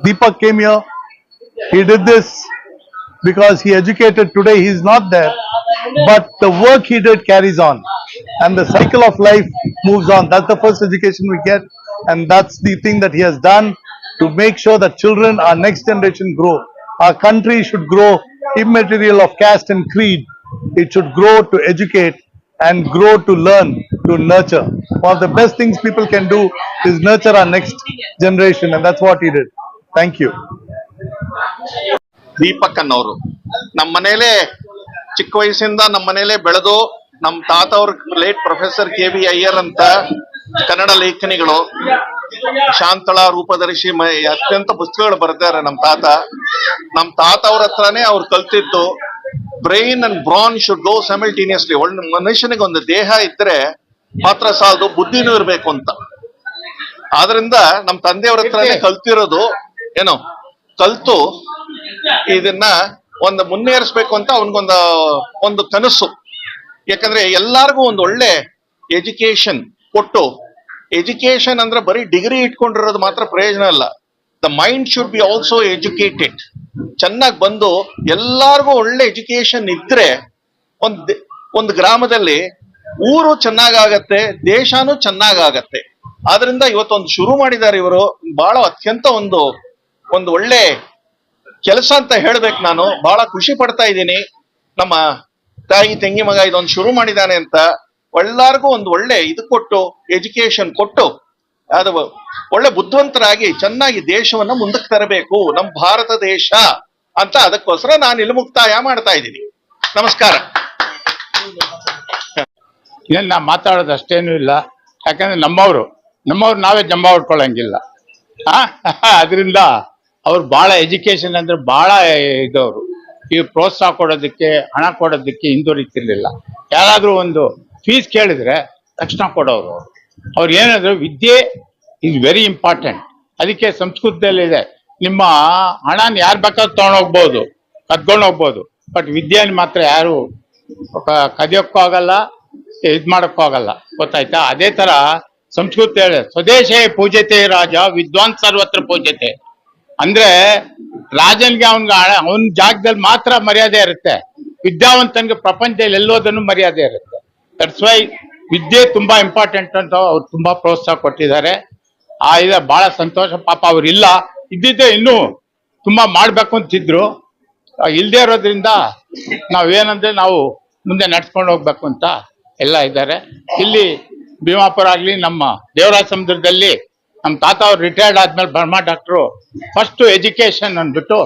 Deepak came here. He did this because he educated. Today he is not there, but the work he did carries on, and the cycle of life moves on. That's the first education we get, and that's the thing that he has done to make sure that children, our next generation, grow. Our country should grow immaterial of caste and creed. It should grow to educate and grow to learn, to nurture. One of the best things people can do is nurture our next generation, and that's what he did. Thank you. Deepak ಅನ್ನೋರು ನಮ್ಮ ಮನೇಲೆ ಚಿಕ್ಕ ವಯಸ್ಸಿಂದ ನಮ್ಮ ಮನೇಲೆ ಬೆಳೆದು ನಮ್ಮ ತಾತ ಅವ್ರ ಲೇಟ್ ಪ್ರೊಫೆಸರ್ KV ಅಯ್ಯರ್ ಅಂತ ಕನ್ನಡ ಲೇಖನಿಗಳು, ಶಾಂತಳ, ರೂಪದರ್ಶಿ, ಅತ್ಯಂತ ಪುಸ್ತಕಗಳು ಬರ್ತಾರೆ ನಮ್ಮ ತಾತ ಅವ್ರ ಹತ್ರನೇ ಅವ್ರು ಕಲ್ತಿದ್ದು brain and brawn should go simultaneously. ಒಳ್ಳೆ ಮನುಷ್ಯನಿಗೆ ಒಂದು ದೇಹ ಇದ್ರೆ ಮಾತ್ರ ಸಾಲದು, ಬುದ್ಧಿನೂ ಇರ್ಬೇಕು ಅಂತ. ಆದ್ರಿಂದ ನಮ್ಮ ತಂದೆಯವ್ರ ಹತ್ರನೇ ಕಲ್ತಿರೋದು. ಏನೋ ಕಲ್ತು ಇದನ್ನ ಒಂದು ಮುನ್ನೇರಿಸ್ಬೇಕು ಅಂತ ಅವನಿಗೊಂದು ಕನಸು. ಯಾಕಂದ್ರೆ ಎಲ್ಲಾರ್ಗು ಒಂದು ಒಳ್ಳೆ ಎಜುಕೇಶನ್ ಕೊಟ್ಟು, ಎಜುಕೇಶನ್ ಅಂದ್ರೆ ಬರೀ ಡಿಗ್ರಿ ಇಟ್ಕೊಂಡಿರೋದು ಮಾತ್ರ ಪ್ರಯೋಜನ ಅಲ್ಲ. The mind should be also educated. ಚೆನ್ನಾಗಿ ಬಂದು ಎಲ್ಲಾರ್ಗು ಒಳ್ಳೆ ಎಜುಕೇಶನ್ ಇದ್ರೆ ಒಂದು ಗ್ರಾಮದಲ್ಲಿ ಊರು ಚೆನ್ನಾಗಾಗತ್ತೆ, ದೇಶನೂ ಚೆನ್ನಾಗಾಗತ್ತೆ. ಆದ್ರಿಂದ ಇವತ್ತೊಂದು ಶುರು ಮಾಡಿದ್ದಾರೆ ಇವರು. ಬಹಳ ಅತ್ಯಂತ ಒಂದು ಒಳ್ಳೆ ಕೆಲಸ ಅಂತ ಹೇಳ್ಬೇಕು. ನಾನು ಬಹಳ ಖುಷಿ ಪಡ್ತಾ ಇದ್ದೀನಿ. ನಮ್ಮ ತಾಯಿ ತಂಗಿ ಮಗ ಇದೊಂದು ಶುರು ಮಾಡಿದ್ದಾನೆ ಅಂತ ಎಲ್ಲಾರ್ಗು ಒಂದು ಒಳ್ಳೆ ಇದು ಕೊಟ್ಟು, ಎಜುಕೇಶನ್ ಕೊಟ್ಟು, ಅದು ಒಳ್ಳೆ ಬುದ್ಧಿವಂತರಾಗಿ ಚೆನ್ನಾಗಿ ದೇಶವನ್ನ ಮುಂದಕ್ಕೆ ತರಬೇಕು, ನಮ್ಮ ಭಾರತ ದೇಶ ಅಂತ. ಅದಕ್ಕೋಸ್ಕರ ನಾನು ಇಲ್ಲಿ ಮುಕ್ತಾಯ ಮಾಡ್ತಾ ಇದ್ದೀನಿ. ನಮಸ್ಕಾರ. ಏನ್ ನಾ ಮಾತಾಡೋದು ಅಷ್ಟೇನು ಇಲ್ಲ, ಯಾಕಂದ್ರೆ ನಮ್ಮವ್ರು ನಾವೇ ಜಂಬ ಹೊಡ್ಕೊಳ್ಳಂಗಿಲ್ಲ. ಅದರಿಂದ ಅವ್ರು ಬಹಳ ಎಜುಕೇಶನ್ ಅಂದ್ರೆ ಬಹಳ ಇದವರು. ಈ ಪ್ರೋತ್ಸಾಹ ಕೊಡೋದಕ್ಕೆ, ಹಣ ಕೊಡೋದಕ್ಕೆ ಹಿಂದುರಿತಿರ್ಲಿಲ್ಲ. ಯಾರಾದ್ರೂ ಒಂದು ಫೀಸ್ ಕೇಳಿದ್ರೆ ತಕ್ಷಣ ಕೊಡೋರು. ಅವ್ರು ಏನಾದ್ರು ವಿದ್ಯೆ ಇಸ್ ವೆರಿ ಇಂಪಾರ್ಟೆಂಟ್. ಅದಕ್ಕೆ ಸಂಸ್ಕೃತದಲ್ಲಿದೆ, ನಿಮ್ಮ ಹಣನ ಯಾರು ಬೇಕಾದ್ರೂ ತಗೊಂಡೋಗ್ಬೋದು, ಕದ್ಕೊಂಡು ಹೋಗ್ಬೋದು, ಬಟ್ ವಿದ್ಯೆನ ಮಾತ್ರ ಯಾರು ಕದಿಯೋಕ್ಕೂ ಆಗಲ್ಲ, ಇದ್ ಮಾಡೋಕ್ಕೂ ಆಗಲ್ಲ. ಗೊತ್ತಾಯ್ತಾ? ಅದೇ ತರ ಸಂಸ್ಕೃತ ಹೇಳ, ಸ್ವದೇಶೇ ಪೂಜ್ಯತೆ ರಾಜ ವಿದ್ವಾನ್ ಸರ್ವತ್ರ ಪೂಜ್ಯತೆ. ಅಂದ್ರೆ ರಾಜನ್ಗೆ ಅವನ ಜಾಗದಲ್ಲಿ ಮಾತ್ರ ಮರ್ಯಾದೆ ಇರುತ್ತೆ, ವಿದ್ಯಾವಂತನ್ಗೆ ಪ್ರಪಂಚದಲ್ಲಿ ಎಲ್ಲೋದನ್ನು ಮರ್ಯಾದೆ ಇರುತ್ತೆ. ದಟ್ಸ್ ವೈ ವಿದ್ಯೆ ತುಂಬಾ ಇಂಪಾರ್ಟೆಂಟ್ ಅಂತ ಅವ್ರು ತುಂಬಾ ಪ್ರೋತ್ಸಾಹ ಕೊಟ್ಟಿದ್ದಾರೆ. ಇದು ಬಹಳ ಸಂತೋಷ. ಪಾಪ ಅವ್ರಿಲ್ಲ, ಇದ್ದಿದ್ದೆ ಇನ್ನೂ ತುಂಬಾ ಮಾಡ್ಬೇಕು ಅಂತಿದ್ರು. ಇಲ್ದೇ ಇರೋದ್ರಿಂದ ನಾವೇನಂದ್ರೆ ನಾವು ಮುಂದೆ ನಡ್ಸ್ಕೊಂಡು ಹೋಗ್ಬೇಕು ಅಂತ ಎಲ್ಲ ಇದ್ದಾರೆ. ಇಲ್ಲಿ ಭೀಮಾಪುರ ಆಗ್ಲಿ, ನಮ್ಮ ದೇವರಾಜ ಸಮುದ್ರದಲ್ಲಿ ನಮ್ಮ ತಾತ ಅವ್ರು ರಿಟೈರ್ಡ್ ಆದ್ಮೇಲೆ ಬರ್ಮಾ ಡಾಕ್ಟ್ರು ಫಸ್ಟ್ ಎಜುಕೇಶನ್ ಅಂದ್ಬಿಟ್ಟು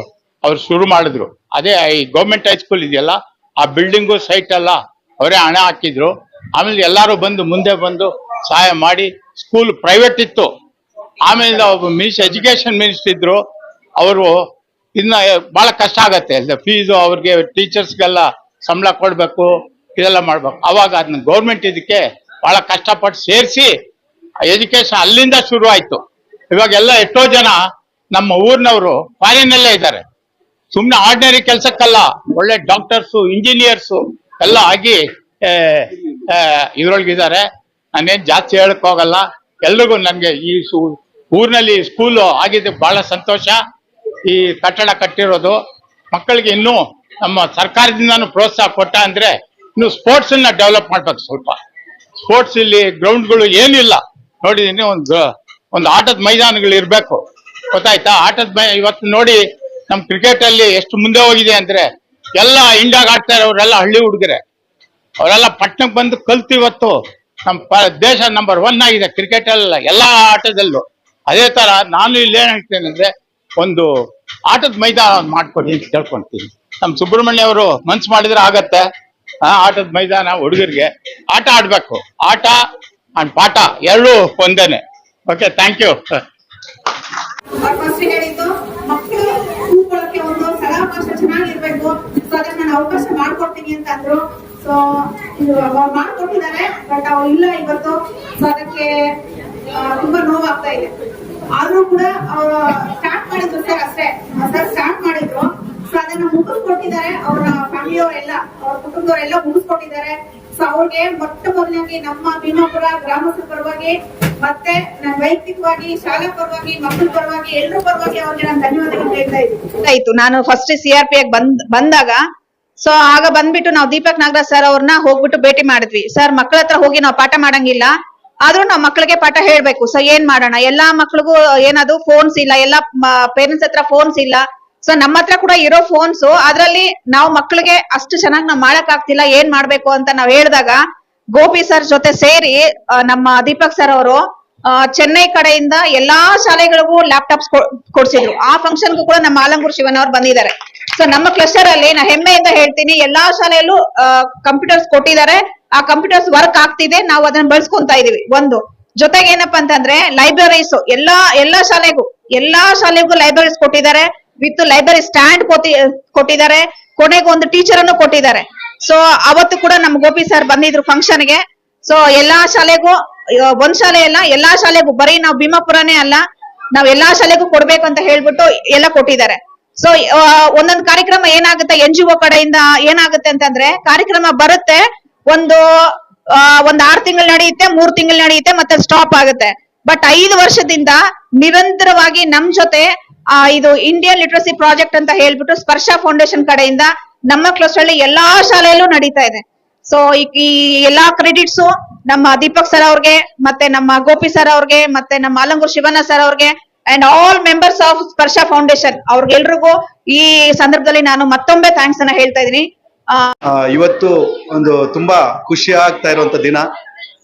ಅವ್ರು ಶುರು ಮಾಡಿದ್ರು. ಅದೇ ಈ ಗೌರ್ಮೆಂಟ್ ಹೈಸ್ಕೂಲ್ ಇದೆಯಲ್ಲ, ಆ ಬಿಲ್ಡಿಂಗು ಸೈಟ್ ಎಲ್ಲ ಅವರೇ ಹಣ ಹಾಕಿದ್ರು. ಆಮೇಲೆ ಎಲ್ಲಾರು ಮುಂದೆ ಬಂದು ಸಹಾಯ ಮಾಡಿ, ಸ್ಕೂಲ್ ಪ್ರೈವೇಟ್ ಇತ್ತು. ಆಮೇಲೆ ಒಬ್ಬ ಎಜುಕೇಶನ್ ಮಿನಿಸ್ಟರ್ ಇದ್ರು. ಅವರು ಇನ್ನ ಬಹಳ ಕಷ್ಟ ಆಗತ್ತೆ, ಫೀಸು ಅವ್ರಿಗೆ, ಟೀಚರ್ಸ್ಗೆಲ್ಲ ಸಂಬಳ ಕೊಡ್ಬೇಕು, ಇದೆಲ್ಲ ಮಾಡ್ಬೇಕು. ಅವಾಗ ಅದನ್ನ ಗೌರ್ಮೆಂಟ್ ಇದಕ್ಕೆ ಬಹಳ ಕಷ್ಟಪಟ್ಟು ಸೇರಿಸಿ ಎಜುಕೇಶನ್ ಅಲ್ಲಿಂದ ಶುರು ಆಯ್ತು. ಇವಾಗೆಲ್ಲ ಎಷ್ಟೋ ಜನ ನಮ್ಮ ಊರಿನವರು ಫಾರಿನ್ ಅಲ್ಲೇ ಇದ್ದಾರೆ. ಸುಮ್ಮನೆ ಆರ್ಡಿನರಿ ಕೆಲಸಕ್ಕಲ್ಲ, ಒಳ್ಳೆ ಡಾಕ್ಟರ್ಸು, ಇಂಜಿನಿಯರ್ಸು ಎಲ್ಲ ಆಗಿ ಇದ್ರೊಳಗಿದ್ದಾರೆ. ನಾನೇನ್ ಜಾಸ್ತಿ ಹೇಳಕ್ ಹೋಗಲ್ಲ. ಎಲ್ರಿಗೂ ನನ್ಗೆ ಈ ಊರಿನಲ್ಲಿ ಸ್ಕೂಲು ಆಗಿದ್ದು ಬಹಳ ಸಂತೋಷ. ಈ ಕಟ್ಟಡ ಕಟ್ಟಿರೋದು ಮಕ್ಕಳಿಗೆ ಇನ್ನೂ ನಮ್ಮ ಸರ್ಕಾರದಿಂದಾನು ಪ್ರೋತ್ಸಾಹ ಕೊಟ್ಟ ಅಂದ್ರೆ ಇನ್ನು ಸ್ಪೋರ್ಟ್ಸ್ ಅನ್ನ ಡೆವಲಪ್ ಮಾಡ್ಬೇಕು. ಸ್ವಲ್ಪ ಸ್ಪೋರ್ಟ್ಸ್ ಇಲ್ಲಿ ಗ್ರೌಂಡ್ಗಳು ಏನಿಲ್ಲ ನೋಡಿದೀನಿ. ಒಂದು ಆಟದ ಮೈದಾನಗಳು ಇರ್ಬೇಕು. ಗೊತ್ತಾಯ್ತಾ? ಇವತ್ತು ನೋಡಿ ನಮ್ ಕ್ರಿಕೆಟ್ ಅಲ್ಲಿ ಎಷ್ಟು ಮುಂದೆ ಹೋಗಿದೆ ಅಂದ್ರೆ, ಎಲ್ಲ ಇಂಡಿಯಾಗ ಆಡ್ತಾರೆ ಅವರೆಲ್ಲ ಹಳ್ಳಿ ಹುಡುಗರೆ. ಅವರೆಲ್ಲ ಪಟ್ಟಣಕ್ಕೆ ಬಂದು ಕಲ್ತು ಇವತ್ತು ನಮ್ಮ ದೇಶ ನಂಬರ್ 1 ಆಗಿದೆ ಕ್ರಿಕೆಟ್ ಅಲ್ಲ, ಎಲ್ಲಾ ಆಟದಲ್ಲೂ. ಅದೇ ತರ ನಾನು ಇಲ್ಲಿ ಏನ್ ಹೇಳ್ತೇನೆ ಅಂದ್ರೆ, ಒಂದು ಆಟದ ಮೈದಾನ ಮಾಡ್ಕೊಡಿ ಅಂತ ಕೇಳ್ಕೊಂತೀನಿ. ನಮ್ ಸುಬ್ರಹ್ಮಣ್ಯ ಅವರು ಮನ್ಸು ಮಾಡಿದ್ರೆ ಆಗತ್ತೆ. ಆಟದ ಮೈದಾನ ಹುಡುಗರಿಗೆ ಆಟ ಆಡ್ಬೇಕು. ಆಟ ಅಂಡ್ ಪಾಠ ಎರಡೂ ಒಂದೇನೆ. Okay, thank you. ಮಕ್ಕಳು ಕೂತ್ಕೊಳ್ಳೋಕೆ ಒಂದು ಸ್ಥಳಾವಕಾಶ ಚೆನ್ನಾಗಿರ್ಬೇಕು, ಸೊ ಅದಕ್ಕೆ ನಾನು ಅವಕಾಶ ಮಾಡ್ಕೊಡ್ತೀನಿ ಅಂತ ಅಂದ್ರು. ಸೊ ಅವ್ರು ಮಾಡ್ಕೊಟ್ಟಿದ್ದಾರೆ, ಬಟ್ ಅವ್ರು ಇಲ್ಲ ಇವತ್ತು. ಸೊ ಅದಕ್ಕೆ ತುಂಬಾ ನೋವಾಗ್ತಾ ಇದೆ. ಆದ್ರೂ ಕೂಡ ಅವರು ಸ್ಟಾರ್ಟ್ ಮಾಡಿದ್ರು ಸರ್, ಅಷ್ಟೇ ಸರ್ ಸ್ಟಾರ್ಟ್ ಮಾಡಿದ್ರು. ಸೊ ಅದನ್ನ ಮುಗಿಸ್ಕೊಟ್ಟಿದ್ದಾರೆ. ಅವರ ಫ್ಯಾಮಿಲಿಯವರೆಲ್ಲ, ಅವ್ರ ಕುಟುಂಬದವರೆಲ್ಲ ಮುಗಿಸ್ಕೊಟ್ಟಿದ್ದಾರೆ. ಸೊ ಅವ್ರಿಗೆ ಮೊಟ್ಟ ಮೊದಲಾಗಿ ನಮ್ಮ ಭೀಮಾಪುರ ಗ್ರಾಮಸ್ಥರ ಪರವಾಗಿ ಮತ್ತೆ ನಾನು ವೈಯಕ್ತಿಕವಾಗಿ ಶಾಲಾ ಪರವಾಗಿ ಮಕ್ಕಳ ಪರವಾಗಿ ಎಲ್ಲರ ಪರವಾಗಿ ಅವ್ರಿಗೆ ನಾನು ಧನ್ಯವಾದಗಳು ಹೇಳ್ತಾ ಇದ್ದೀನಿ. ಆಯ್ತು, ನಾನು ಫಸ್ಟ್ CRP ಬಂದಾಗ ಸೊ ಆಗ ಬಂದ್ಬಿಟ್ಟು ನಾವು ದೀಪಕ್ ನಾಗರಾಜ್ ಸರ್ ಅವ್ರನ್ನ ಹೋಗ್ಬಿಟ್ಟು ಭೇಟಿ ಮಾಡಿದ್ವಿ. ಸರ್, ಮಕ್ಕಳ ಹತ್ರ ಹೋಗಿ ನಾವು ಪಾಠ ಮಾಡಂಗಿಲ್ಲ, ಆದ್ರೂ ನಾವು ಮಕ್ಕಳಿಗೆ ಪಾಠ ಹೇಳ್ಬೇಕು. ಸೊ ಏನ್ ಮಾಡೋಣ, ಎಲ್ಲಾ ಮಕ್ಳಿಗೂ ಏನದು ಫೋನ್ಸ್ ಇಲ್ಲ, ಎಲ್ಲಾ ಪೇರೆಂಟ್ಸ್ ಹತ್ರ ಫೋನ್ಸ್ ಇಲ್ಲ. ಸೊ ನಮ್ಮ ಹತ್ರ ಕೂಡ ಇರೋ ಫೋನ್ಸ್, ಅದ್ರಲ್ಲಿ ನಾವು ಮಕ್ಕಳಿಗೆ ಅಷ್ಟು ಚೆನ್ನಾಗಿ ನಾವು ಮಾಡಕ್ ಆಗ್ತಿಲ್ಲ, ಏನ್ ಮಾಡ್ಬೇಕು ಅಂತ ನಾವ್ ಹೇಳಿದಾಗ ಗೋಪಿ ಸರ್ ಜೊತೆ ಸೇರಿ ನಮ್ಮ ದೀಪಕ್ ಸರ್ ಅವರು ಚೆನ್ನೈ ಕಡೆಯಿಂದ ಎಲ್ಲಾ ಶಾಲೆಗಳಿಗೂ ಲ್ಯಾಪ್ಟಾಪ್ಸ್ ಕೊಡ್ಸಿದ್ರು. ಆ ಫಂಕ್ಷನ್ಗೂ ಕೂಡ ನಮ್ಮ ಆಲಂಗೂರು ಶಿವನ್ ಅವ್ರು ಬಂದಿದ್ದಾರೆ. ಸೊ ನಮ್ಮ ಕ್ಲಸ್ಟರ್ ಅಲ್ಲಿ ನಾ ಹೆಮ್ಮೆಯಿಂದ ಹೇಳ್ತೀನಿ, ಎಲ್ಲಾ ಶಾಲೆಯಲ್ಲೂ ಕಂಪ್ಯೂಟರ್ಸ್ ಕೊಟ್ಟಿದ್ದಾರೆ. ಆ ಕಂಪ್ಯೂಟರ್ಸ್ ವರ್ಕ್ ಆಗ್ತಿದೆ, ನಾವು ಅದನ್ನ ಬಳಸ್ಕೊಂತಾ ಇದೀವಿ. ಒಂದು ಜೊತೆಗೆ ಏನಪ್ಪಾ ಅಂತಂದ್ರೆ ಲೈಬ್ರರೀಸ್ ಎಲ್ಲಾ ಶಾಲೆಗೂ ಲೈಬ್ರರೀಸ್ ಕೊಟ್ಟಿದ್ದಾರೆ, ವಿತ್ ಲೈಬ್ರರಿ ಸ್ಟ್ಯಾಂಡ್ ಕೊಟ್ಟಿದ್ದಾರೆ, ಕೊನೆಗೆ ಒಂದು ಟೀಚರ್ ಅನ್ನು ಕೊಟ್ಟಿದ್ದಾರೆ. ಸೊ ಅವತ್ತು ಕೂಡ ನಮ್ಮ ಗೋಪಿ ಸರ್ ಬಂದಿದ್ರು ಫಂಕ್ಷನ್ ಗೆ. ಸೊ ಎಲ್ಲಾ ಶಾಲೆಗೂ, ಒಂದ್ ಶಾಲೆ ಅಲ್ಲ, ಎಲ್ಲಾ ಶಾಲೆಗೂ, ಬರೀ ನಾವು ಭೀಮಾಪುರನೇ ಅಲ್ಲ, ನಾವ್ ಎಲ್ಲಾ ಶಾಲೆಗೂ ಕೊಡ್ಬೇಕು ಅಂತ ಹೇಳ್ಬಿಟ್ಟು ಎಲ್ಲ ಕೊಟ್ಟಿದ್ದಾರೆ. ಸೊ ಒಂದೊಂದು ಕಾರ್ಯಕ್ರಮ ಏನಾಗುತ್ತೆ NGO ಕಡೆಯಿಂದ ಏನಾಗುತ್ತೆ ಅಂತಂದ್ರೆ, ಕಾರ್ಯಕ್ರಮ ಬರುತ್ತೆ, ಒಂದು 6 ತಿಂಗಳು ನಡೆಯುತ್ತೆ, 3 ತಿಂಗಳು ನಡೆಯುತ್ತೆ, ಮತ್ತೆ ಸ್ಟಾಪ್ ಆಗುತ್ತೆ. ಬಟ್ 5 ವರ್ಷದಿಂದ ನಿರಂತರವಾಗಿ ನಮ್ ಜೊತೆ ಇದು ಇಂಡಿಯನ್ ಲಿಟ್ರಸಿ ಪ್ರಾಜೆಕ್ಟ್ ಅಂತ ಹೇಳ್ಬಿಟ್ಟು ಸ್ಪರ್ಶ ಫೌಂಡೇಶನ್ ಕಡೆಯಿಂದ ನಮ್ಮ ಕ್ಲಸ್ಟರ್ ಅಲ್ಲಿ ಎಲ್ಲಾ ಶಾಲೆಯಲ್ಲೂ ನಡೀತಾ ಇದೆ. ಸೊ ಈ ಎಲ್ಲಾ ಕ್ರೆಡಿಟ್ಸ್ ನಮ್ಮ ದೀಪಕ್ ಸರ್ ಅವ್ರಿಗೆ, ಮತ್ತೆ ನಮ್ಮ ಗೋಪಿ ಸರ್ ಅವ್ರಿಗೆ, ಮತ್ತೆ ನಮ್ಮ ಆಲಂಗೂರು ಶಿವಣ್ಣ ಸರ್ ಅವ್ರಿಗೆ, ಅಂಡ್ ಆಲ್ ಮೆಂಬರ್ಸ್ ಆಫ್ ಸ್ಪರ್ಶ ಫೌಂಡೇಶನ್ ಅವ್ರಿಗೆಲ್ರಿಗೂ ಈ ಸಂದರ್ಭದಲ್ಲಿ ನಾನು ಮತ್ತೊಮ್ಮೆ ಥ್ಯಾಂಕ್ಸ್ ಅನ್ನ ಹೇಳ್ತಾ ಇದೀನಿ. ಇವತ್ತು ಒಂದು ತುಂಬಾ ಖುಷಿ ಆಗ್ತಾ ಇರುವಂತ ದಿನ.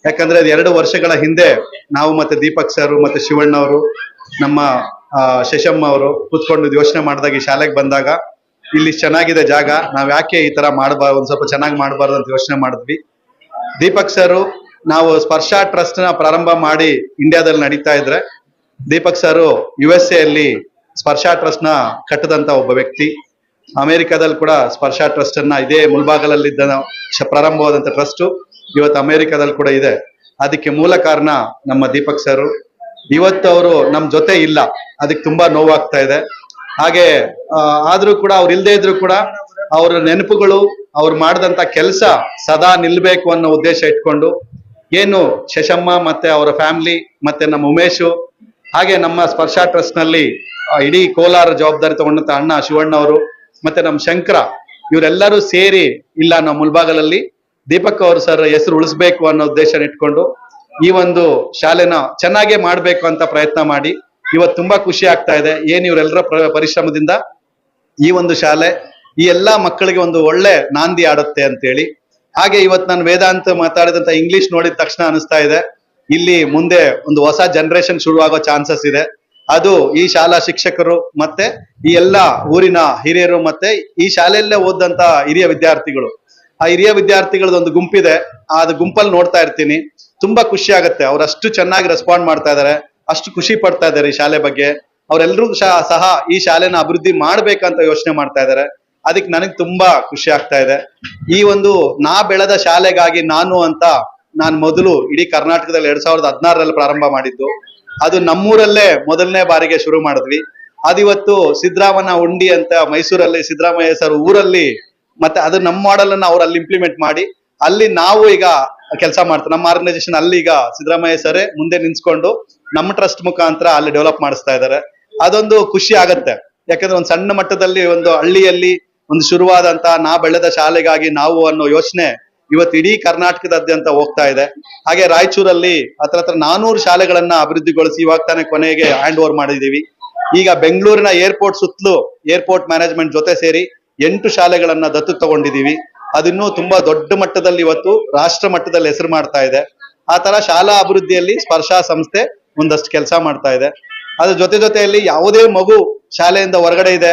ಯಾಕಂದ್ರೆ 2 ವರ್ಷಗಳ ಹಿಂದೆ ನಾವು ಮತ್ತೆ ದೀಪಕ್ ಸರ್ ಮತ್ತೆ ಶಿವಣ್ಣ ಅವರು, ನಮ್ಮ ಶಶಮ್ಮ ಅವರು ಕೂತ್ಕೊಂಡು ಯೋಚನೆ ಮಾಡಿದಾಗ ಈ ಶಾಲೆಗೆ ಬಂದಾಗ, ಇಲ್ಲಿ ಚೆನ್ನಾಗಿದೆ ಜಾಗ, ನಾವ್ ಯಾಕೆ ಈ ತರ ಮಾಡಬಾರ್ದು, ಒಂದ್ ಸ್ವಲ್ಪ ಚೆನ್ನಾಗಿ ಮಾಡಬಾರ್ದು ಅಂತ ಯೋಚನೆ ಮಾಡಿದ್ವಿ. ದೀಪಕ್ ಸರ್, ನಾವು ಸ್ಪರ್ಶ ಟ್ರಸ್ಟ್ ನ ಪ್ರಾರಂಭ ಮಾಡಿ ಇಂಡಿಯಾದಲ್ಲಿ ನಡೀತಾ ಇದ್ರೆ, ದೀಪಕ್ ಸರ್ USA ಅಲ್ಲಿ ಸ್ಪರ್ಶ ಟ್ರಸ್ಟ್ ನ ಕಟ್ಟದಂತ ಒಬ್ಬ ವ್ಯಕ್ತಿ. ಅಮೆರಿಕದಲ್ಲಿ ಕೂಡ ಸ್ಪರ್ಶ ಟ್ರಸ್ಟ್ ಅನ್ನ ಇದೇ ಮುಲ್ಬಾಗಲಲ್ಲಿದ್ದ ಪ್ರಾರಂಭವಾದಂತ ಟ್ರಸ್ಟ್ ಇವತ್ತು ಅಮೆರಿಕದಲ್ಲಿ ಕೂಡ ಇದೆ. ಅದಕ್ಕೆ ಮೂಲ ಕಾರಣ ನಮ್ಮ ದೀಪಕ್ ಸರ್. ಇವತ್ತು ಅವರು ನಮ್ ಜೊತೆ ಇಲ್ಲ, ಅದಕ್ಕೆ ತುಂಬಾ ನೋವಾಗ್ತಾ ಇದೆ. ಹಾಗೆ ಆದ್ರೂ ಕೂಡ ಅವ್ರು ಇಲ್ದೇ ಇದ್ರು ಕೂಡ ಅವ್ರ ನೆನಪುಗಳು, ಅವ್ರು ಮಾಡಿದಂತ ಕೆಲಸ ಸದಾ ನಿಲ್ಬೇಕು ಅನ್ನೋ ಉದ್ದೇಶ ಇಟ್ಕೊಂಡು, ಏನು ಶಶಮ್ಮ ಮತ್ತೆ ಅವರ ಫ್ಯಾಮಿಲಿ, ಮತ್ತೆ ನಮ್ಮ ಉಮೇಶು, ಹಾಗೆ ನಮ್ಮ ಸ್ಪರ್ಶ ಟ್ರಸ್ಟ್ ನಲ್ಲಿ ಇಡೀ ಕೋಲಾರ ಜವಾಬ್ದಾರಿ ತಗೊಂಡಂತ ಅಣ್ಣ ಶಿವಣ್ಣ ಅವರು, ಮತ್ತೆ ನಮ್ಮ ಶಂಕರ, ಇವರೆಲ್ಲರೂ ಸೇರಿ ಇಲ್ಲ ನಮ್ಮ ಮುಲ್ಬಾಗಲಲ್ಲಿ ದೀಪಕ್ ಅವ್ರ ಸರ್ ಹೆಸರು ಉಳಿಸ್ಬೇಕು ಅನ್ನೋ ಉದ್ದೇಶ ಇಟ್ಕೊಂಡು ಈ ಒಂದು ಶಾಲೆನ ಚೆನ್ನಾಗೇ ಮಾಡ್ಬೇಕು ಅಂತ ಪ್ರಯತ್ನ ಮಾಡಿ ಇವತ್ತು ತುಂಬಾ ಖುಷಿ ಆಗ್ತಾ ಇದೆ. ಏನ್ ಇವರೆಲ್ಲರ ಪರಿಶ್ರಮದಿಂದ ಈ ಒಂದು ಶಾಲೆ ಈ ಎಲ್ಲಾ ಮಕ್ಕಳಿಗೆ ಒಂದು ಒಳ್ಳೆ ನಾಂದಿ ಆಡುತ್ತೆ ಅಂತೇಳಿ. ಹಾಗೆ ಇವತ್ತು ನಾನು ವೇದಾಂತ ಮಾತಾಡಿದಂತ ಇಂಗ್ಲಿಷ್ ನೋಡಿದ ತಕ್ಷಣ ಅನಿಸ್ತಾ ಇದೆ, ಇಲ್ಲಿ ಮುಂದೆ ಒಂದು ಹೊಸ ಜನರೇಷನ್ ಶುರುವಾಗೋ ಚಾನ್ಸಸ್ ಇದೆ. ಅದು ಈ ಶಾಲಾ ಶಿಕ್ಷಕರು ಮತ್ತೆ ಈ ಎಲ್ಲಾ ಊರಿನ ಹಿರಿಯರು ಮತ್ತೆ ಈ ಶಾಲೆಯಲ್ಲೇ ಓದಂತ ಹಿರಿಯ ವಿದ್ಯಾರ್ಥಿಗಳು, ಆ ಹಿರಿಯ ವಿದ್ಯಾರ್ಥಿಗಳದ್ದು ಒಂದು ಗುಂಪಿದೆ. ಅದು ಗುಂಪಲ್ಲಿ ನೋಡ್ತಾ ಇರ್ತೀನಿ, ತುಂಬಾ ಖುಷಿ ಆಗುತ್ತೆ. ಅವ್ರು ಅಷ್ಟು ಚೆನ್ನಾಗಿ ರೆಸ್ಪಾಂಡ್ ಮಾಡ್ತಾ ಇದಾರೆ, ಅಷ್ಟು ಖುಷಿ ಪಡ್ತಾ ಇದಾರೆ ಈ ಶಾಲೆ ಬಗ್ಗೆ. ಅವರೆಲ್ಲರೂ ಸಹ ಈ ಶಾಲೆನ ಅಭಿವೃದ್ಧಿ ಮಾಡ್ಬೇಕಂತ ಯೋಚನೆ ಮಾಡ್ತಾ ಇದಾರೆ. ಅದಕ್ಕೆ ನನಗೆ ತುಂಬಾ ಖುಷಿ ಆಗ್ತಾ ಇದೆ. ಈ ಒಂದು ನಾ ಬೆಳೆದ ಶಾಲೆಗಾಗಿ ನಾನು ಅಂತ ನಾನು ಮೊದಲು ಇಡೀ ಕರ್ನಾಟಕದಲ್ಲಿ 2016ರಲ್ಲಿ ಪ್ರಾರಂಭ ಮಾಡಿದ್ದು. ಅದು ನಮ್ಮೂರಲ್ಲೇ ಮೊದಲನೇ ಬಾರಿಗೆ ಶುರು ಮಾಡಿದ್ವಿ. ಅದಿವತ್ತು ಸಿದ್ದರಾಮಯ್ಯ ಉಂಡಿ ಅಂತ ಮೈಸೂರಲ್ಲಿ ಸಿದ್ದರಾಮಯ್ಯ ಸರ್ ಊರಲ್ಲಿ, ಮತ್ತೆ ಅದು ನಮ್ಮ ಮಾಡೆಲ್ ಅನ್ನ ಅವ್ರು ಅಲ್ಲಿ ಇಂಪ್ಲಿಮೆಂಟ್ ಮಾಡಿ ಅಲ್ಲಿ ನಾವು ಈಗ ಕೆಲಸ ಮಾಡ್ತೀವಿ. ನಮ್ಮ ಆರ್ಗನೈಸೇಷನ್ ಅಲ್ಲಿ ಈಗ ಸಿದ್ದರಾಮಯ್ಯ ಸರ್ ಮುಂದೆ ನಿಂತ್ಕೊಂಡು ನಮ್ಮ ಟ್ರಸ್ಟ್ ಮುಖಾಂತರ ಅಲ್ಲಿ ಡೆವಲಪ್ ಮಾಡಿಸ್ತಾ ಇದ್ದಾರೆ. ಅದೊಂದು ಖುಷಿ ಆಗತ್ತೆ. ಯಾಕಂದ್ರೆ ಒಂದು ಸಣ್ಣ ಮಟ್ಟದಲ್ಲಿ ಒಂದು ಹಳ್ಳಿಯಲ್ಲಿ ಒಂದು ಶುರುವಾದಂತ ನಾ ಬೆಳೆದ ಶಾಲೆಗಾಗಿ ನಾವು ಅನ್ನೋ ಯೋಚನೆ ಇವತ್ತು ಇಡೀ ಕರ್ನಾಟಕದಾದ್ಯಂತ ಹೋಗ್ತಾ ಇದೆ. ಹಾಗೆ ರಾಯಚೂರಲ್ಲಿ ಹತ್ರ 400 ಶಾಲೆಗಳನ್ನ ಅಭಿವೃದ್ಧಿಗೊಳಿಸಿ ಇವಾಗ ತಾನೇ ಕೊನೆಗೆ ಹ್ಯಾಂಡ್ ಓವರ್ ಮಾಡಿದೀವಿ. ಈಗ ಬೆಂಗಳೂರಿನ ಏರ್ಪೋರ್ಟ್ ಸುತ್ತಲೂ ಏರ್ಪೋರ್ಟ್ ಮ್ಯಾನೇಜ್ಮೆಂಟ್ ಜೊತೆ ಸೇರಿ 8 ಶಾಲೆಗಳನ್ನ ದತ್ತು ತಗೊಂಡಿದೀವಿ. ಅದಿನ್ನೂ ತುಂಬಾ ದೊಡ್ಡ ಮಟ್ಟದಲ್ಲಿ ಇವತ್ತು ರಾಷ್ಟ್ರ ಮಟ್ಟದಲ್ಲಿ ಹೆಸರು ಮಾಡ್ತಾ ಇದೆ. ಆ ತರ ಶಾಲಾ ಅಭಿವೃದ್ಧಿಯಲ್ಲಿ ಸ್ಪರ್ಶ ಸಂಸ್ಥೆ ಒಂದಷ್ಟು ಕೆಲಸ ಮಾಡ್ತಾ ಇದೆ. ಅದ್ರ ಜೊತೆಯಲ್ಲಿ ಯಾವುದೇ ಮಗು ಶಾಲೆಯಿಂದ ಹೊರಗಡೆ ಇದೆ,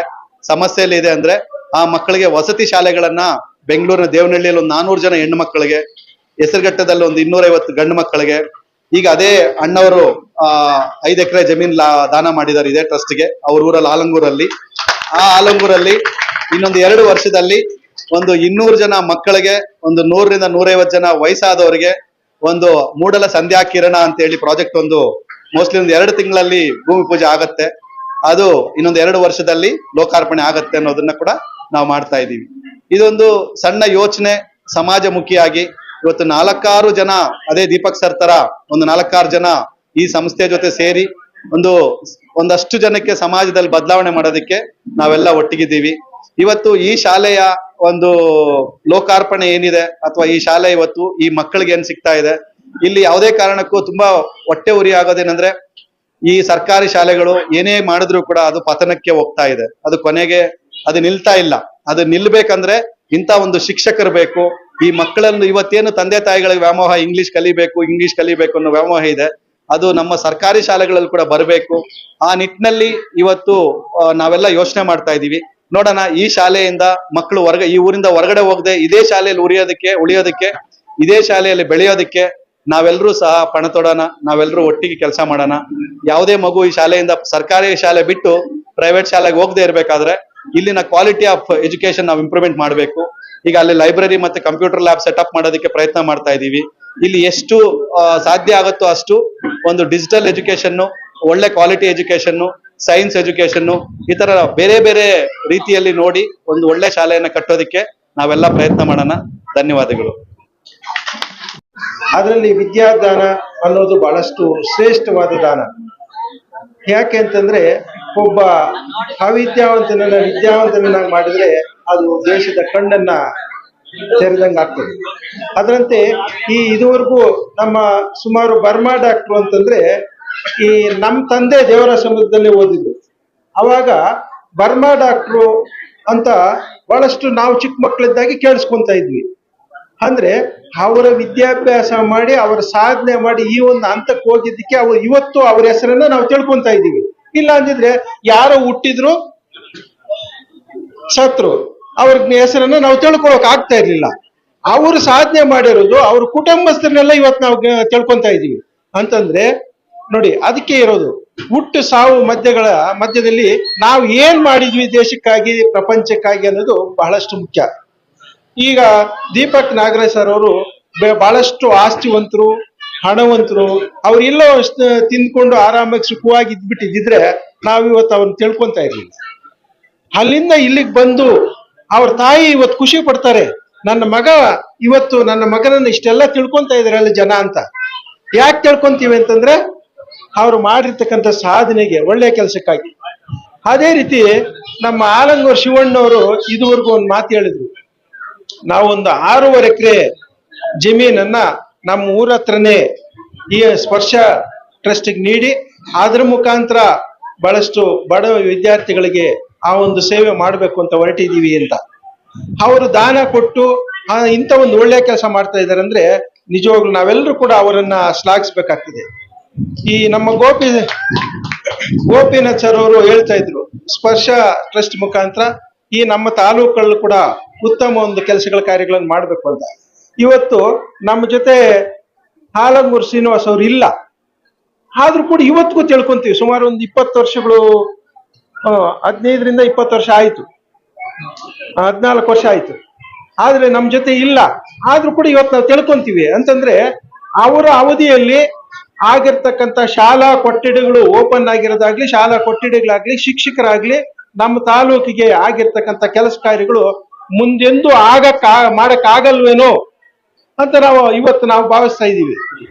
ಸಮಸ್ಯೆಯಲ್ಲಿ ಇದೆ ಅಂದ್ರೆ ಆ ಮಕ್ಕಳಿಗೆ ವಸತಿ ಶಾಲೆಗಳನ್ನ ಬೆಂಗಳೂರಿನ ದೇವನಹಳ್ಳಿಯಲ್ಲಿ ಒಂದು 400 ಜನ ಹೆಣ್ಣು ಮಕ್ಕಳಿಗೆ, ಹೆಸರುಘಟ್ಟದಲ್ಲಿ ಒಂದು 250 ಗಂಡು ಮಕ್ಕಳಿಗೆ, ಈಗ ಅದೇ ಅಣ್ಣವರು 5 ಎಕರೆ ಜಮೀನ್ ದಾನ ಮಾಡಿದ್ದಾರೆ ಇದೇ ಟ್ರಸ್ಟ್ಗೆ ಅವ್ರ ಊರಲ್ಲಿ ಆಲಂಗೂರಲ್ಲಿ. ಆ ಆಲಂಗೂರಲ್ಲಿ ಇನ್ನೊಂದು 2 ವರ್ಷದಲ್ಲಿ ಒಂದು 200 ಜನ ಮಕ್ಕಳಿಗೆ, ಒಂದು 100 ರಿಂದ 150 ಜನ ವಯಸ್ಸಾದವರಿಗೆ ಒಂದು ಮೂಡಲ ಸಂಧ್ಯಾ ಕಿರಣ ಅಂತ ಹೇಳಿ ಪ್ರಾಜೆಕ್ಟ್ ಒಂದು ಮೋಸ್ಟ್ಲಿ ಒಂದು 2 ತಿಂಗಳಲ್ಲಿ ಭೂಮಿ ಪೂಜೆ ಆಗತ್ತೆ. ಅದು ಇನ್ನೊಂದು 2 ವರ್ಷದಲ್ಲಿ ಲೋಕಾರ್ಪಣೆ ಆಗತ್ತೆ ಅನ್ನೋದನ್ನ ಕೂಡ ನಾವು ಮಾಡ್ತಾ ಇದ್ದೀವಿ. ಇದೊಂದು ಸಣ್ಣ ಯೋಚನೆ ಸಮಾಜಮುಖಿಯಾಗಿ ಇವತ್ತು 4-6 ಜನ, ಅದೇ ದೀಪಕ್ ಸರ್ ತರ ಒಂದು 4-6 ಜನ ಈ ಸಂಸ್ಥೆಯ ಜೊತೆ ಸೇರಿ ಒಂದಷ್ಟು ಜನಕ್ಕೆ ಸಮಾಜದಲ್ಲಿ ಬದಲಾವಣೆ ಮಾಡೋದಕ್ಕೆ ನಾವೆಲ್ಲ ಒಟ್ಟಿಗಿದ್ದೀವಿ. ಇವತ್ತು ಈ ಶಾಲೆಯ ಒಂದು ಲೋಕಾರ್ಪಣೆ ಏನಿದೆ ಅಥವಾ ಈ ಶಾಲೆ ಇವತ್ತು ಈ ಮಕ್ಕಳಿಗೆ ಏನ್ ಸಿಗ್ತಾ ಇದೆ, ಇಲ್ಲಿ ಯಾವುದೇ ಕಾರಣಕ್ಕೂ ತುಂಬಾ ಹೊಟ್ಟೆ ಉರಿ ಆಗೋದೇನಂದ್ರೆ ಈ ಸರ್ಕಾರಿ ಶಾಲೆಗಳು ಏನೇ ಮಾಡಿದ್ರು ಕೂಡ ಅದು ಪತನಕ್ಕೆ ಹೋಗ್ತಾ ಇದೆ. ಅದು ಕೊನೆಗೆ ಅದು ನಿಲ್ತಾ ಇಲ್ಲ. ಅದು ನಿಲ್ಬೇಕಂದ್ರೆ ಇಂಥ ಒಂದು ಶಿಕ್ಷಕರು ಬೇಕು. ಈ ಮಕ್ಕಳನ್ನು ಇವತ್ತೇನು ತಂದೆ ತಾಯಿಗಳಿಗೆ ವ್ಯಾಮೋಹ ಇಂಗ್ಲಿಷ್ ಕಲಿಬೇಕು ಅನ್ನೋ ವ್ಯಾಮೋಹ ಇದೆ, ಅದು ನಮ್ಮ ಸರ್ಕಾರಿ ಶಾಲೆಗಳಲ್ಲಿ ಕೂಡ ಬರಬೇಕು. ಆ ನಿಟ್ಟಿನಲ್ಲಿ ಇವತ್ತು ನಾವೆಲ್ಲ ಯೋಚನೆ ಮಾಡ್ತಾ ಇದೀವಿ. ನೋಡೋಣ, ಈ ಶಾಲೆಯಿಂದ ಮಕ್ಕಳು ಈ ಊರಿಂದ ಹೊರಗಡೆ ಹೋಗದೆ ಇದೇ ಶಾಲೆಯಲ್ಲಿ ಉಳಿಯೋದಕ್ಕೆ ಇದೇ ಶಾಲೆಯಲ್ಲಿ ಬೆಳೆಯೋದಕ್ಕೆ ನಾವೆಲ್ಲರೂ ಸಹ ಪಣ ತೊಡೋಣ. ನಾವೆಲ್ಲರೂ ಒಟ್ಟಿಗೆ ಕೆಲಸ ಮಾಡೋಣ. ಯಾವುದೇ ಮಗು ಈ ಶಾಲೆಯಿಂದ ಸರ್ಕಾರಿ ಶಾಲೆ ಬಿಟ್ಟು ಪ್ರೈವೇಟ್ ಶಾಲೆಗೆ ಹೋಗದೆ ಇರ್ಬೇಕಾದ್ರೆ ಇಲ್ಲಿನ ಕ್ವಾಲಿಟಿ ಆಫ್ ಎಜುಕೇಶನ್ ನಾವು ಇಂಪ್ರೂವ್ಮೆಂಟ್ ಮಾಡಬೇಕು. ಈಗ ಅಲ್ಲಿ ಲೈಬ್ರರಿ ಮತ್ತೆ ಕಂಪ್ಯೂಟರ್ ಲ್ಯಾಬ್ ಸೆಟಪ್ ಮಾಡೋದಕ್ಕೆ ಪ್ರಯತ್ನ ಮಾಡ್ತಾ ಇದೀವಿ. ಇಲ್ಲಿ ಎಷ್ಟು ಸಾಧ್ಯ ಆಗುತ್ತೋ ಅಷ್ಟು ಒಂದು ಡಿಜಿಟಲ್ ಎಜುಕೇಶನ್, ಒಳ್ಳೆ ಕ್ವಾಲಿಟಿ ಎಜುಕೇಶನ್, ಸೈನ್ಸ್ ಎಜುಕೇಶನ್, ಈ ತರ ಬೇರೆ ಬೇರೆ ರೀತಿಯಲ್ಲಿ ನೋಡಿ ಒಂದು ಒಳ್ಳೆ ಶಾಲೆಯನ್ನ ಕಟ್ಟೋದಕ್ಕೆ ನಾವೆಲ್ಲ ಪ್ರಯತ್ನ ಮಾಡೋಣ. ಧನ್ಯವಾದಗಳು. ಅದರಲ್ಲಿ ವಿದ್ಯಾದಾನ ಅನ್ನೋದು ಬಹಳಷ್ಟು ಶ್ರೇಷ್ಠವಾದ ದಾನ. ಯಾಕೆ ಅಂತಂದ್ರೆ ಒಬ್ಬ ಅವಿದ್ಯಾವಂತನನ್ನ ವಿದ್ಯಾವಂತನನ್ನಾಗಿ ಮಾಡಿದ್ರೆ ಅದು ದೇಶದ ಕಣ್ಣನ್ನ ತೆರೆದಂಗ ಆಗ್ತದೆ. ಅದರಂತೆ ಇದುವರೆಗೂ ನಮ್ಮ ಸುಮಾರು ಬರ್ಮಾ ಡಾಕ್ಟ್ರು ಅಂತಂದ್ರೆ ಈ ನಮ್ಮ ತಂದೆ ದೇವರ ಸಮುದ್ರದಲ್ಲಿ ಓದಿದ್ರು. ಅವಾಗ ಬರ್ಮಾ ಡಾಕ್ಟ್ರು ಅಂತ ಬಹಳಷ್ಟು ನಾವು ಚಿಕ್ಕ ಮಕ್ಕಳಿದ್ದಾಗಿ ಕೇಳಿಸ್ಕೊಂತ ಇದ್ವಿ. ಅಂದ್ರೆ ಅವರ ವಿದ್ಯಾಭ್ಯಾಸ ಮಾಡಿ ಅವರ ಸಾಧನೆ ಮಾಡಿ ಈ ಒಂದು ಹಂತಕ್ಕೆ ಹೋಗಿದ್ದಕ್ಕೆ ಇವತ್ತು ಅವ್ರ ಹೆಸರನ್ನ ನಾವು ತಿಳ್ಕೊಂತ ಇದ್ದೀವಿ. ಇಲ್ಲ ಅಂದಿದ್ರೆ ಯಾರೋ ಹುಟ್ಟಿದ್ರು ಸತ್ರು ಅವ್ರ ಹೆಸರನ್ನ ನಾವು ತಿಳ್ಕೊಳಕ್ ಆಗ್ತಾ ಇರ್ಲಿಲ್ಲ. ಅವರು ಸಾಧನೆ ಮಾಡಿರೋದು ಅವ್ರ ಕುಟುಂಬಸ್ಥರನ್ನೆಲ್ಲ ಇವತ್ತು ನಾವು ತಿಳ್ಕೊಂತ ಇದೀವಿ. ಅಂತಂದ್ರೆ ನೋಡಿ, ಅದಕ್ಕೆ ಇರೋದು ಹುಟ್ಟು ಸಾವು ಮಧ್ಯದಲ್ಲಿ ನಾವು ಏನ್ ಮಾಡಿದ್ವಿ ದೇಶಕ್ಕಾಗಿ ಪ್ರಪಂಚಕ್ಕಾಗಿ ಅನ್ನೋದು ಬಹಳಷ್ಟು ಮುಖ್ಯ. ಈಗ ದೀಪಕ್ ನಾಗರಾಜ್ ಸರ್ ಅವರು ಬಹಳಷ್ಟು ಆಸ್ತಿವಂತರು, ಹಣವಂತರು. ಅವ್ರು ಎಲ್ಲೋ ತಿಂದ್ಕೊಂಡು ಆರಾಮಾಗಿ ಸುಖವಾಗಿ ಇದ್ಬಿಟ್ಟಿದ್ರೆ ನಾವಿವತ್ತು ಅವ್ರನ್ನ ತಿಳ್ಕೊಂತ ಇರ್ಲಿಲ್ಲ. ಅಲ್ಲಿಂದ ಇಲ್ಲಿಗೆ ಬಂದು ಅವ್ರ ತಾಯಿ ಇವತ್ತು ಖುಷಿ ಪಡ್ತಾರೆ, ನನ್ನ ಮಗನನ್ನ ಇಷ್ಟೆಲ್ಲ ತಿಳ್ಕೊಂತ ಇದಾರಲ್ಲ ಜನ ಅಂತ. ಯಾಕೆ ತಿಳ್ಕೊಂತೀವಿ ಅಂತಂದ್ರೆ ಅವ್ರು ಮಾಡಿರ್ತಕ್ಕಂಥ ಸಾಧನೆಗೆ, ಒಳ್ಳೆ ಕೆಲಸಕ್ಕಾಗಿ. ಅದೇ ರೀತಿ ನಮ್ಮ ಆಲಂಗೂರು ಶಿವಣ್ಣವರು ಇದುವರೆಗೂ ಒಂದು ಮಾತು ಹೇಳಿದ್ರು. ನಾವೊಂದು 6.5 ಎಕರೆ ಜಮೀನನ್ನ ನಮ್ಮ ಊರ ಹತ್ರನೇ ಈ ಸ್ಪರ್ಶ ಟ್ರಸ್ಟ್ಗೆ ನೀಡಿ ಅದ್ರ ಮುಖಾಂತರ ಬಹಳಷ್ಟು ಬಡ ವಿದ್ಯಾರ್ಥಿಗಳಿಗೆ ಆ ಒಂದು ಸೇವೆ ಮಾಡಬೇಕು ಅಂತ ಹೊರಟಿದೀವಿ ಅಂತ ಅವರು ದಾನ ಕೊಟ್ಟು ಇಂಥ ಒಂದು ಒಳ್ಳೆ ಕೆಲಸ ಮಾಡ್ತಾ ಇದ್ದಾರೆ. ಅಂದ್ರೆ ನಿಜವಾಗ್ಲೂ ನಾವೆಲ್ಲರೂ ಕೂಡ ಅವರನ್ನ ಶ್ಲಾಘಿಸ್ಬೇಕಾಗ್ತದೆ. ಈ ನಮ್ಮ ಗೋಪಿನಾಥ್ ಸರ್ ಅವರು ಹೇಳ್ತಾ ಇದ್ರು, ಸ್ಪರ್ಶ ಟ್ರಸ್ಟ್ ಮುಖಾಂತರ ಈ ನಮ್ಮ ತಾಲೂಕಲ್ಲಿ ಕೂಡ ಉತ್ತಮ ಒಂದು ಕಾರ್ಯಗಳನ್ನು ಮಾಡ್ಬೇಕು ಅಂತ. ಇವತ್ತು ನಮ್ಮ ಜೊತೆ ಆಲಂಗೂರು ಶ್ರೀನಿವಾಸ್ ಅವ್ರು ಇಲ್ಲ, ಆದ್ರೂ ಕೂಡ ಇವತ್ತಿಗೂ ತಿಳ್ಕೊಂತೀವಿ. ಸುಮಾರು ಒಂದು 20 ವರ್ಷಗಳು, 15ರಿಂದ 20 ವರ್ಷ ಆಯ್ತು, 14 ವರ್ಷ ಆಯ್ತು. ಆದ್ರೆ ನಮ್ ಜೊತೆ ಇಲ್ಲ, ಆದ್ರೂ ಕೂಡ ಇವತ್ತು ನಾವು ತಿಳ್ಕೊಂತೀವಿ. ಅಂತಂದ್ರೆ ಅವರ ಅವಧಿಯಲ್ಲಿ ಆಗಿರ್ತಕ್ಕಂಥ ಶಾಲಾ ಕೊಠಡಿಗಳು ಓಪನ್ ಆಗಿರೋದಾಗ್ಲಿ, ಶಾಲಾ ಕೊಠಡಿಗಳಾಗ್ಲಿ, ಶಿಕ್ಷಕರಾಗ್ಲಿ, ನಮ್ಮ ತಾಲೂಕಿಗೆ ಆಗಿರ್ತಕ್ಕಂಥ ಕೆಲಸ ಕಾರ್ಯಗಳು ಮುಂದೆಂದು ಮಾಡಕ್ ಆಗಲ್ವೇನೋ ಅಂತ ಇವತ್ತು ನಾವು ಭಾವಿಸ್ತಾ ಇದ್ದೀವಿ.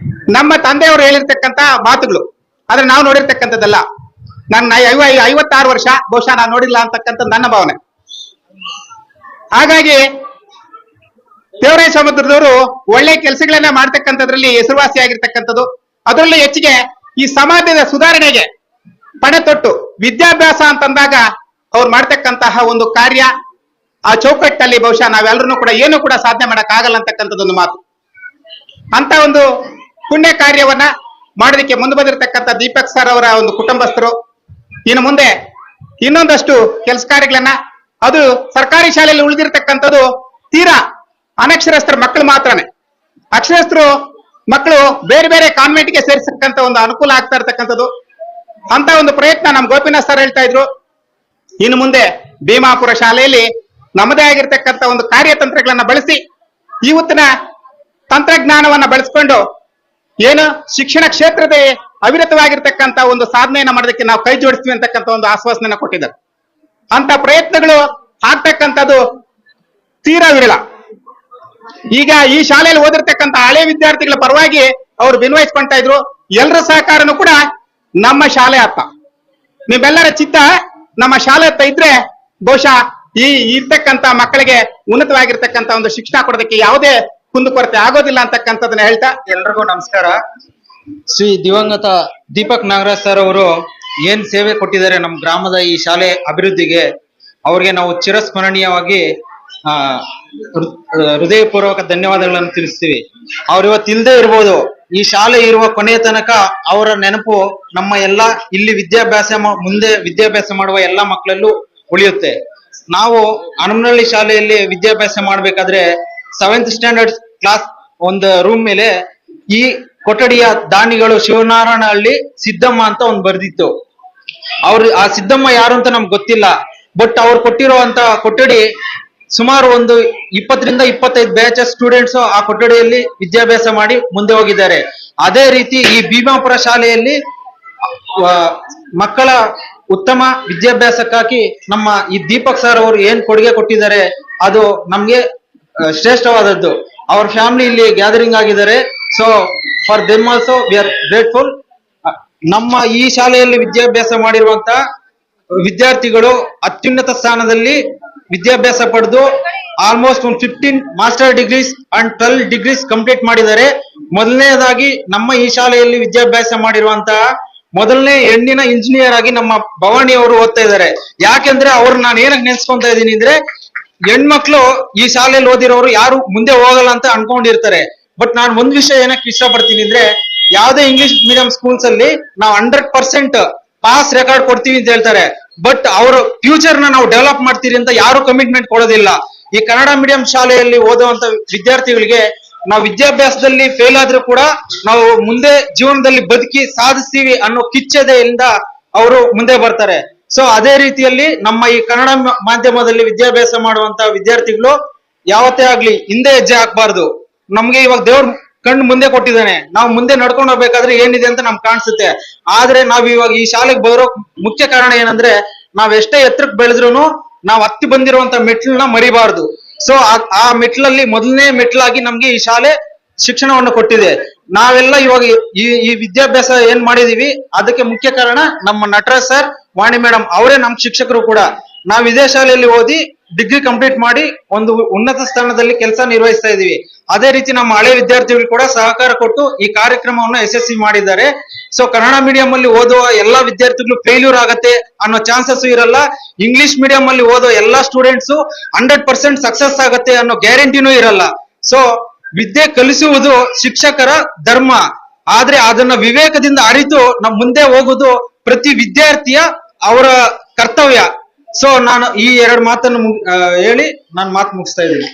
ನಮ್ಮ ತಂದೆಯವರು ಹೇಳಿರ್ತಕ್ಕಂಥ ಮಾತುಗಳು ಆದ್ರೆ ನಾವು ನೋಡಿರ್ತಕ್ಕಂಥದ್ದಲ್ಲ. ನನ್ನ 56 ವರ್ಷ ಬಹುಶಃ ನಾನು ನೋಡಿಲ್ಲ ಅಂತಕ್ಕಂಥ ನನ್ನ ಭಾವನೆ. ಹಾಗಾಗಿ ದೇವರಾಯ ಸಮುದ್ರದವರು ಒಳ್ಳೆ ಕೆಲಸಗಳನ್ನ ಮಾಡ್ತಕ್ಕಂಥದ್ರಲ್ಲಿ ಹೆಸರುವಾಸಿ ಆಗಿರ್ತಕ್ಕಂಥದ್ದು. ಅದರಲ್ಲೂ ಹೆಚ್ಚಿಗೆ ಈ ಸಮಾಜದ ಸುಧಾರಣೆಗೆ ಪಣ ತೊಟ್ಟು ವಿದ್ಯಾಭ್ಯಾಸ ಅಂತಂದಾಗ ಅವ್ರು ಮಾಡ್ತಕ್ಕಂತಹ ಒಂದು ಕಾರ್ಯ, ಆ ಚೌಕಟ್ಟಲ್ಲಿ ಬಹುಶಃ ನಾವೆಲ್ಲರೂ ಕೂಡ ಏನು ಕೂಡ ಸಾಧನೆ ಮಾಡಕ್ ಆಗಲ್ಲ ಅಂತಕ್ಕಂಥದ್ದೊಂದು ಮಾತು. ಅಂತ ಒಂದು ಪುಣ್ಯ ಕಾರ್ಯವನ್ನ ಮಾಡೋದಕ್ಕೆ ಮುಂದೆ ಬಂದಿರತಕ್ಕಂಥ ದೀಪಕ್ ಸರ್ ಅವರ ಒಂದು ಕುಟುಂಬಸ್ಥರು ಇನ್ನು ಮುಂದೆ ಇನ್ನೊಂದಷ್ಟು ಕೆಲಸ ಕಾರ್ಯಗಳನ್ನ, ಅದು ಸರ್ಕಾರಿ ಶಾಲೆಯಲ್ಲಿ ಉಳಿದಿರ್ತಕ್ಕಂಥದ್ದು ತೀರಾ ಅನಕ್ಷರಸ್ಥರ ಮಕ್ಕಳು ಮಾತ್ರನೇ. ಅಕ್ಷರಸ್ಥರು ಮಕ್ಕಳು ಬೇರೆ ಬೇರೆ ಕಾನ್ವೆಂಟ್ಗೆ ಸೇರಿಸಕ್ಕಂತ ಒಂದು ಅನುಕೂಲ ಆಗ್ತಾ ಇರ್ತಕ್ಕಂಥದ್ದು. ಅಂತ ಒಂದು ಪ್ರಯತ್ನ ನಮ್ಮ ಗೋಪಿನಾಥ್ ಸರ್ ಹೇಳ್ತಾ ಇದ್ರು. ಇನ್ನು ಮುಂದೆ ಭೀಮಾಪುರ ಶಾಲೆಯಲ್ಲಿ ನಮ್ಮದೇ ಆಗಿರ್ತಕ್ಕಂಥ ಒಂದು ಕಾರ್ಯತಂತ್ರಗಳನ್ನ ಬಳಸಿ ಇವತ್ತಿನ ತಂತ್ರಜ್ಞಾನವನ್ನ ಬಳಸ್ಕೊಂಡು ಏನು ಶಿಕ್ಷಣ ಕ್ಷೇತ್ರದ ಅವಿರತವಾಗಿರ್ತಕ್ಕಂಥ ಒಂದು ಸಾಧನೆಯನ್ನ ಮಾಡೋದಕ್ಕೆ ನಾವು ಕೈ ಜೋಡಿಸ್ತೀವಿ ಅಂತಕ್ಕಂಥ ಒಂದು ಆಶ್ವಾಸನೆಯನ್ನ ಕೊಟ್ಟಿದ್ದಾರೆ. ಅಂತ ಪ್ರಯತ್ನಗಳು ಆಗ್ತಕ್ಕಂಥದ್ದು ತೀರಾ ವಿರಳ. ಈಗ ಈ ಶಾಲೆಯಲ್ಲಿ ಓದಿರ್ತಕ್ಕಂಥ ಹಳೆ ವಿದ್ಯಾರ್ಥಿಗಳ ಪರವಾಗಿ ಅವರು ವಿನ್ವಯಿಸ್ಕೊಂತಾ ಇದ್ರು. ಎಲ್ಲರ ಸಹಕಾರನು ಕೂಡ ನಮ್ಮ ಶಾಲೆ ಅತ್ತ. ನೀವೆಲ್ಲರ ಚಿತ್ತ ನಮ್ಮ ಶಾಲೆ ಹತ್ತ ಇದ್ರೆ ಬಹುಶಃ ಈ ಇರ್ತಕ್ಕಂತ ಮಕ್ಕಳಿಗೆ ಉನ್ನತವಾಗಿರ್ತಕ್ಕಂತ ಒಂದು ಶಿಕ್ಷಣ ಕೊಡೋದಕ್ಕೆ ಯಾವುದೇ ಕುಂದುಕೊರತೆ ಆಗೋದಿಲ್ಲ ಅಂತಕ್ಕಂಥದ್ದನ್ನ ಹೇಳ್ತಾ ಎಲ್ರಿಗೂ ನಮಸ್ಕಾರ. ಶ್ರೀ ದಿವಂಗತ ದೀಪಕ್ ನಾಗರಾಜ್ ಸರ್ ಅವರು ಏನ್ ಸೇವೆ ಕೊಟ್ಟಿದ್ದಾರೆ ನಮ್ಮ ಗ್ರಾಮದ ಈ ಶಾಲೆ ಅಭಿವೃದ್ಧಿಗೆ, ಅವ್ರಿಗೆ ನಾವು ಚಿರಸ್ಮರಣೀಯವಾಗಿ ಹೃದಯಪೂರ್ವಕ ಧನ್ಯವಾದಗಳನ್ನು ತಿಳಿಸ್ತೀವಿ. ಅವ್ರು ಇವತ್ತು ಇಲ್ದೇ ಇರ್ಬೋದು, ಈ ಶಾಲೆ ಇರುವ ಕೊನೆಯ ತನಕ ಅವರ ನೆನಪು ನಮ್ಮ ಎಲ್ಲ ಇಲ್ಲಿ ಮುಂದೆ ವಿದ್ಯಾಭ್ಯಾಸ ಮಾಡುವ ಎಲ್ಲ ಮಕ್ಕಳಲ್ಲೂ ಉಳಿಯುತ್ತೆ. ನಾವು ಹನುಮನಹಳ್ಳಿ ಶಾಲೆಯಲ್ಲಿ ವಿದ್ಯಾಭ್ಯಾಸ ಮಾಡ್ಬೇಕಾದ್ರೆ 7th ಸ್ಟ್ಯಾಂಡರ್ಡ್ ಕ್ಲಾಸ್ ಒಂದು ರೂಮ್ ಮೇಲೆ ಈ ಕೊಠಡಿಯ ದಾನಿಗಳು ಶಿವನಾರಾಯಣಹಳ್ಳಿ ಸಿದ್ದಮ್ಮ ಅಂತ ಒಂದು ಬರ್ದಿತ್ತು. ಆ ಸಿದ್ದಮ್ಮ ಯಾರು ಅಂತ ನಮ್ಗೆ ಗೊತ್ತಿಲ್ಲ. ಬಟ್ ಅವ್ರು ಕೊಟ್ಟಿರುವಂತ ಕೊಠಡಿ ಸುಮಾರು ಒಂದು 20 ರಿಂದ 25 ಬ್ಯಾಚ್ ಸ್ಟೂಡೆಂಟ್ಸ್ ಆ ಕೊಠಡಿಯಲ್ಲಿ ವಿದ್ಯಾಭ್ಯಾಸ ಮಾಡಿ ಮುಂದೆ ಹೋಗಿದ್ದಾರೆ. ಅದೇ ರೀತಿ ಈ ಭೀಮಾಪುರ ಶಾಲೆಯಲ್ಲಿ ಮಕ್ಕಳ ಉತ್ತಮ ವಿದ್ಯಾಭ್ಯಾಸಕ್ಕಾಗಿ ನಮ್ಮ ಈ ದೀಪಕ್ ಸರ್ ಅವರು ಏನ್ ಕೊಡುಗೆ ಕೊಟ್ಟಿದ್ದಾರೆ ಅದು ನಮ್ಗೆ ಶ್ರೇಷ್ಠವಾದದ್ದು. ಅವ್ರ ಫ್ಯಾಮಿಲಿ ಇಲ್ಲಿ ಗ್ಯಾದರಿಂಗ್ ಆಗಿದ್ದಾರೆ. So for them also we are grateful. ನಮ್ಮ ಈ ಶಾಲೆಯಲ್ಲಿ ವಿದ್ಯಾಭ್ಯಾಸ ಮಾಡಿರುವಂತ ವಿದ್ಯಾರ್ಥಿಗಳು ಅತ್ಯುನ್ನತ ಸ್ಥಾನದಲ್ಲಿ ವಿದ್ಯಾಭ್ಯಾಸ ಪಡೆದು ಆಲ್ಮೋಸ್ಟ್ ಒಂದು 15 master degrees and 12 degrees complete ಮಾಡಿದ್ದಾರೆ. ಮೊದಲನೇದಾಗಿ ನಮ್ಮ ಈ ಶಾಲೆಯಲ್ಲಿ ವಿದ್ಯಾಭ್ಯಾಸ ಮಾಡಿರುವಂತಹ ಮೊದಲನೇ ಹೆಣ್ಣಿನ ಇಂಜಿನಿಯರ್ ಆಗಿ ನಮ್ಮ ಭವಾನಿ ಅವರು ಓದ್ತಾ ಇದ್ದಾರೆ. ಯಾಕೆಂದ್ರೆ ಅವ್ರು ನಾನು ಏನಕ್ಕೆ ನೆನ್ಸ್ಕೊಂತ ಇದ್ದೀನಿ ಅಂದ್ರೆ, ಹೆಣ್ಮಕ್ಳು ಈ ಶಾಲೆಯಲ್ಲಿ ಓದಿರೋರು ಯಾರು ಮುಂದೆ ಹೋಗಲ್ಲ ಅಂತ ಅನ್ಕೊಂಡಿರ್ತಾರೆ. ಬಟ್ ನಾನು ಒಂದ್ ವಿಷಯ ಏನಕ್ಕೆ ಇಷ್ಟಪಡ್ತೀನಿ ಅಂದ್ರೆ, ಯಾವ್ದೇ ಇಂಗ್ಲಿಷ್ ಮೀಡಿಯಂ ಸ್ಕೂಲ್ಸ್ ಅಲ್ಲಿ ನಾವು 100% ಪಾಸ್ ರೆಕಾರ್ಡ್ ಕೊಡ್ತೀವಿ ಅಂತ ಹೇಳ್ತಾರೆ. ಬಟ್ ಅವ್ರ ಫ್ಯೂಚರ್ ನಾವು ಡೆವಲಪ್ ಮಾಡ್ತೀರಿ ಅಂತ ಯಾರು ಕಮಿಟ್ಮೆಂಟ್ ಕೊಡೋದಿಲ್ಲ. ಈ ಕನ್ನಡ ಮೀಡಿಯಂ ಶಾಲೆಯಲ್ಲಿ ಓದುವಂತ ವಿದ್ಯಾರ್ಥಿಗಳಿಗೆ ನಾವು ವಿದ್ಯಾಭ್ಯಾಸದಲ್ಲಿ ಫೇಲ್ ಆದ್ರೂ ಕೂಡ ನಾವು ಮುಂದೆ ಜೀವನದಲ್ಲಿ ಬದುಕಿ ಸಾಧಿಸ್ತೀವಿ ಅನ್ನೋ ಕಿಚ್ಚದೆಯಿಂದ ಅವರು ಮುಂದೆ ಬರ್ತಾರೆ. ಸೊ ಅದೇ ರೀತಿಯಲ್ಲಿ ನಮ್ಮ ಈ ಕನ್ನಡ ಮಾಧ್ಯಮದಲ್ಲಿ ವಿದ್ಯಾಭ್ಯಾಸ ಮಾಡುವಂತ ವಿದ್ಯಾರ್ಥಿಗಳು ಯಾವತ್ತೇ ಆಗ್ಲಿ ಹಿಂದೆ ಹೆಜ್ಜೆ ಹಾಕ್ಬಾರ್ದು. ನಮ್ಗೆ ಇವಾಗ ದೇವ್ರ ಕಣ್ಣು ಮುಂದೆ ಕೊಟ್ಟಿದ್ದಾನೆ, ನಾವು ಮುಂದೆ ನಡ್ಕೊಂಡು ಹೋಗ್ಬೇಕಾದ್ರೆ ಏನಿದೆ ಅಂತ ನಮ್ಗೆ ಕಾಣಿಸುತ್ತೆ. ಆದ್ರೆ ನಾವ್ ಇವಾಗ ಈ ಶಾಲೆಗೆ ಬರೋ ಮುಖ್ಯ ಕಾರಣ ಏನಂದ್ರೆ, ನಾವ್ ಎಷ್ಟೇ ಎತ್ತರಕ್ಕೆ ಬೆಳೆದ್ರು ನಾವು ಹತ್ತಿ ಬಂದಿರುವಂತ ಮೆಟ್ಲನ್ನ ಮರಿಬಾರ್ದು. ಸೊ ಆ ಮೆಟ್ಲಲ್ಲಿ ಮೊದಲನೇ ಮೆಟ್ಲಾಗಿ ನಮ್ಗೆ ಈ ಶಾಲೆ ಶಿಕ್ಷಣವನ್ನು ಕೊಟ್ಟಿದೆ. ನಾವೆಲ್ಲ ಇವಾಗ ಈ ವಿದ್ಯಾಭ್ಯಾಸ ಏನ್ ಮಾಡಿದೀವಿ ಅದಕ್ಕೆ ಮುಖ್ಯ ಕಾರಣ ನಮ್ಮ ನಟರಾಜ್ ಸರ್, ವಾಣಿ ಮೇಡಮ್ ಅವರೇ ನಮ್ ಶಿಕ್ಷಕರು ಕೂಡ. ನಾವ್ ಇದೇ ಶಾಲೆಯಲ್ಲಿ ಓದಿ ಡಿಗ್ರಿ ಕಂಪ್ಲೀಟ್ ಮಾಡಿ ಒಂದು ಉನ್ನತ ಸ್ಥಾನದಲ್ಲಿ ಕೆಲಸ ನಿರ್ವಹಿಸ್ತಾ ಇದೀವಿ. ಅದೇ ರೀತಿ ನಮ್ಮ ಹಳೆ ವಿದ್ಯಾರ್ಥಿಗಳು ಕೂಡ ಸಹಕಾರ ಕೊಟ್ಟು ಈ ಕಾರ್ಯಕ್ರಮವನ್ನು ಯಶಸ್ವಿ ಮಾಡಿದ್ದಾರೆ. ಸೊ ಕನ್ನಡ ಮೀಡಿಯಂ ಅಲ್ಲಿ ಓದುವ ಎಲ್ಲಾ ವಿದ್ಯಾರ್ಥಿಗಳು ಫೇಲ್ಯೂರ್ ಆಗತ್ತೆ ಅನ್ನೋ ಚಾನ್ಸಸ್ ಇರಲ್ಲ. ಇಂಗ್ಲಿಷ್ ಮೀಡಿಯಂ ಅಲ್ಲಿ ಓದೋ ಎಲ್ಲಾ ಸ್ಟೂಡೆಂಟ್ಸ್ 100% ಸಕ್ಸಸ್ ಆಗತ್ತೆ ಅನ್ನೋ ಗ್ಯಾರಂಟಿನೂ ಇರಲ್ಲ. ಸೊ ವಿದ್ಯೆ ಕಲಿಸುವುದು ಶಿಕ್ಷಕರ ಧರ್ಮ, ಆದ್ರೆ ಅದನ್ನ ವಿವೇಕದಿಂದ ಅರಿತು ನಮ್ ಮುಂದೆ ಹೋಗುವುದು ಪ್ರತಿ ವಿದ್ಯಾರ್ಥಿಯ ಅವರ ಕರ್ತವ್ಯ. ಸೊ ನಾನು ಈ 2 ಮಾತನ್ನು ಹೇಳಿ ನಾನು ಮಾತು ಮುಗಿಸ್ತಾ ಇದ್ದೀನಿ.